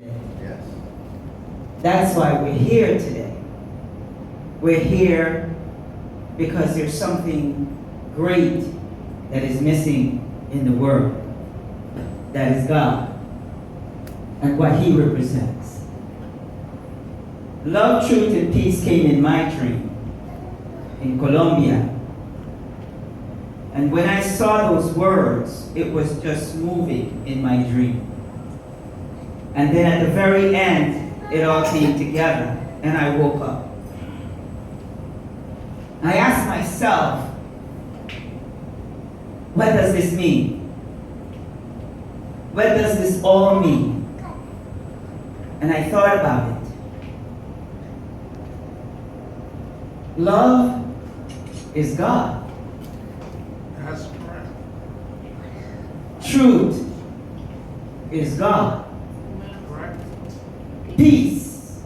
Yes. That's why we're here today. We're here because there's something great that is missing in the world. That is God and what He represents. Love, truth, and peace came in my dream in Colombia. And when I saw those words, it was just moving in my dream. And then at the very end, it all came together, and I woke up. I asked myself, what does this mean? What does this all mean? And I thought about it. Love is God. That's correct. Truth is God. Correct. Peace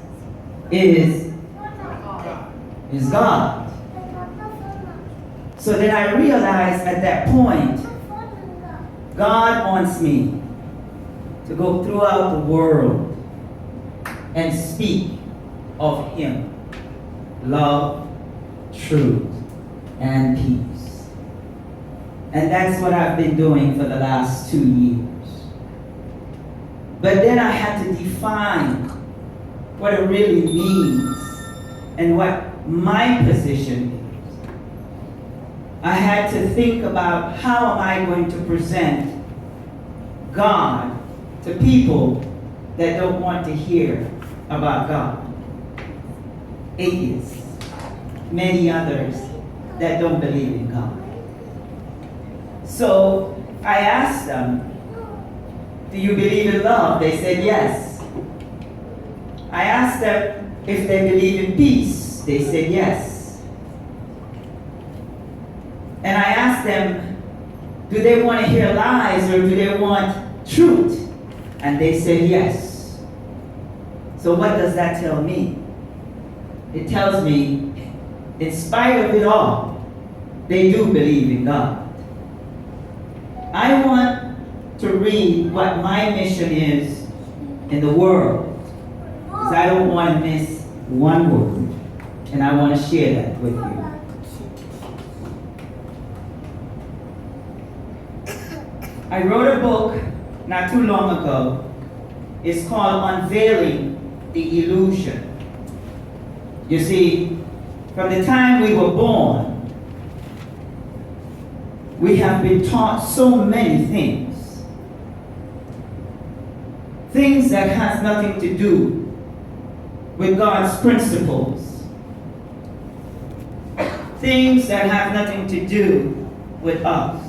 is God. So then I realized at that point, God wants me to go throughout the world and speak of Him. Love, truth, and peace. And that's what I've been doing for the last 2 years. But then I had to define what it really means and what my position is. I had to think about how am I going to present God to people that don't want to hear about God. Atheists, many others that don't believe in God. So I asked them, do you believe in love? They said yes. I asked them if they believe in peace. They said yes. And I asked them, do they want to hear lies or do they want truth? And they said yes. So what does that tell me? It tells me, in spite of it all, they do believe in God. I want to read what my mission is in the world, because I don't want to miss one word, and I want to share that with you. I wrote a book not too long ago. It's called Unveiling the Illusion. You see, from the time we were born, we have been taught so many things. Things that has nothing to do with God's principles. Things that have nothing to do with us.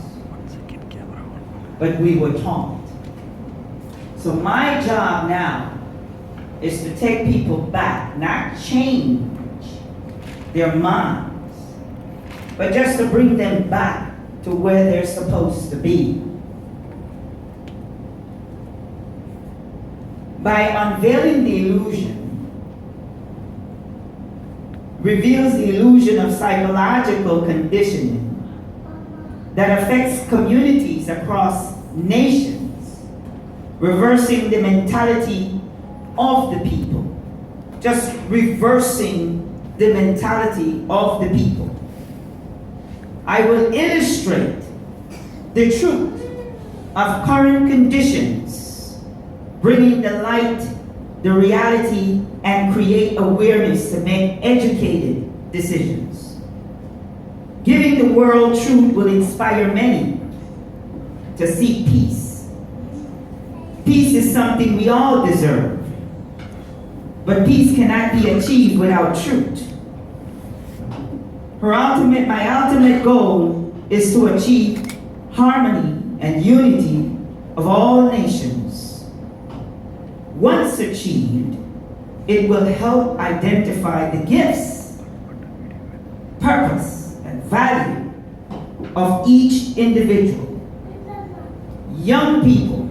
But we were taught. So my job now is to take people back, not change their minds, but just to bring them back to where they're supposed to be. By unveiling the illusion, reveals the illusion of psychological conditioning that affects communities across nations, reversing the mentality of the people, just reversing the mentality of the people. I will illustrate the truth of current conditions, bringing the light, the reality, and create awareness to make educated decisions. Giving the world truth will inspire many to seek peace. Peace is something we all deserve, but peace cannot be achieved without truth. My ultimate goal is to achieve harmony and unity of all nations. Once achieved, it will help identify the gifts, purpose, and value of each individual. Young people.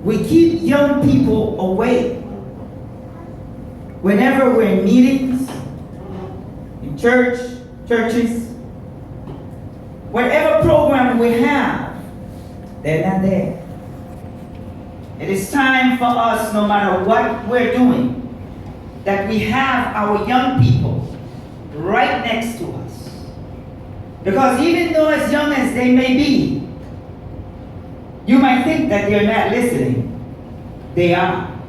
We keep young people away. Whenever we're in meetings, in churches, whatever program we have, They're not there. It is time for us, no matter what we're doing, that we have our young people right next to us. Because even though as young as they may be, you might think that they're not listening. They are.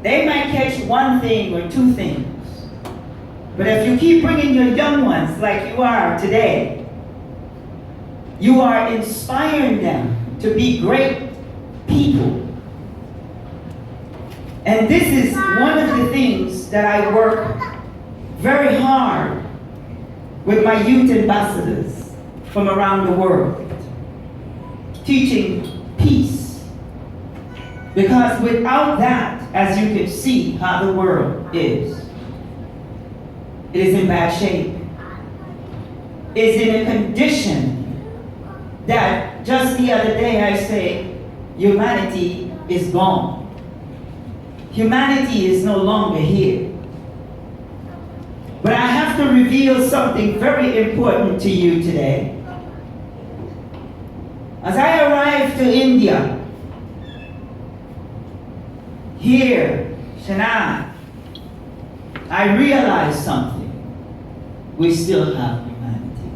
They might catch one thing or two things. But if you keep bringing your young ones like you are today, you are inspiring them to be great people. And this is one of the things that I work very hard with my youth ambassadors from around the world, teaching peace. Because without that, as you can see how the world is, it is in bad shape. It's in a condition that just the other day I say, humanity is gone. Humanity is no longer here. But I have to reveal something very important to you today. As I arrived to India, here, Chennai, I realized something. We still have humanity.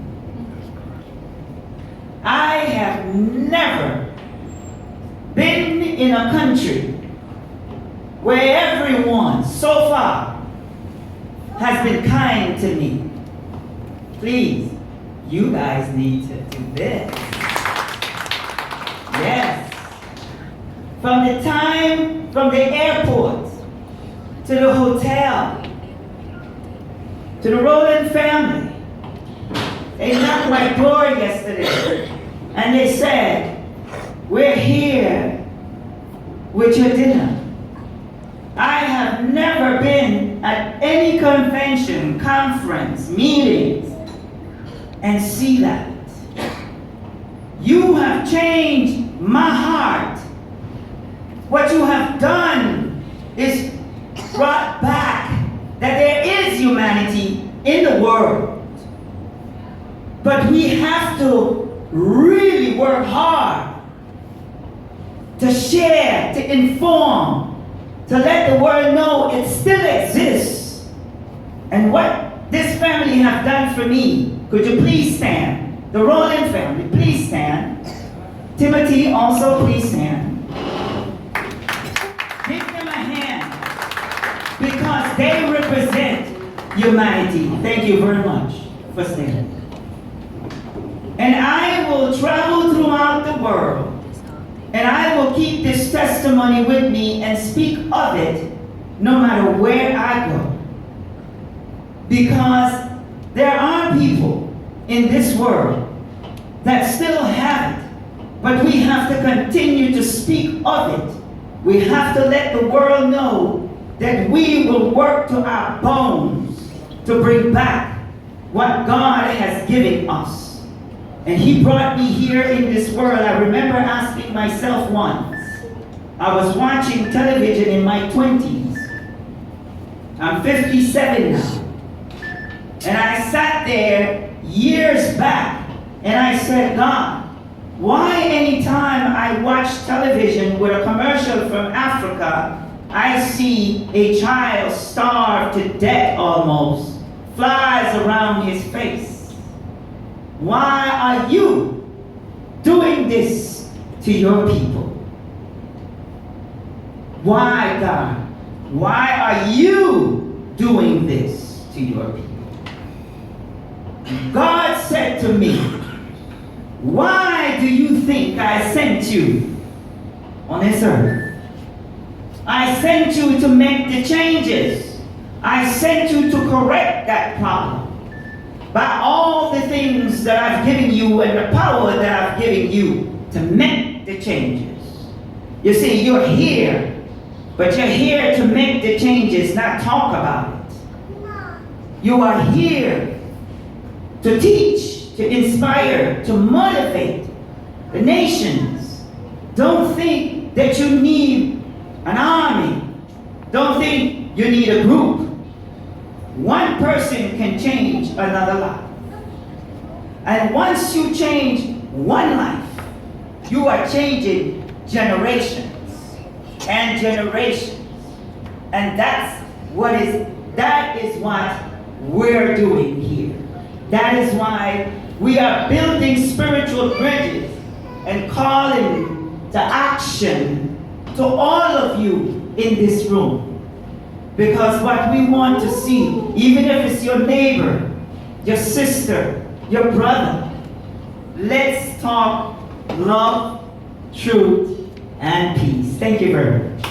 I have never been in a country where everyone so far has been kind to me. Please, you guys need to do this. Yes. From the airport to the hotel to the Rowland family, they knocked my door yesterday and they said, "We're here with your dinner." I have never been at any convention, conference, meetings, and see that. You have changed my heart. What you have done is brought back that there is humanity in the world. But we have to really work hard to share, to inform, to let the world know it still exists. And what this family have done for me, could you please stand? The Rowland family, please stand. Timothy, also please stand. Give them a hand, because they represent humanity. Thank you very much for standing. And I will travel throughout the world, and I will keep this testimony with me and speak of it no matter where I go. Because there are people in this world that still have it, but we have to continue to speak of it. We have to let the world know that we will work to our bones to bring back what God has given us. And He brought me here in this world. I remember asking myself once, I was watching television in my 20s. I'm 57 now. And I sat there years back and I said, God, why anytime I watch television with a commercial from Africa, I see a child starved to death almost, flies around his face? Why are you doing this to your people? Why, God? Why are you doing this to your people? God said to me, why do you think I sent you on this earth? I sent you to make the changes. I sent you to correct that problem by all the things that I've given you and the power that I've given you to make the changes. You see, you're here, but you're here to make the changes, not talk about it. You are here to teach, to inspire, to motivate the nations. Don't think that you need an army. Don't think you need a group. One person can change another life. And once you change one life, You are changing generations and generations. And that is what we're doing here. That is why we are building spiritual bridges and calling to action to all of you in this room. Because what we want to see, even if it's your neighbor, your sister, your brother, let's talk love, truth, and peace. Thank you very much.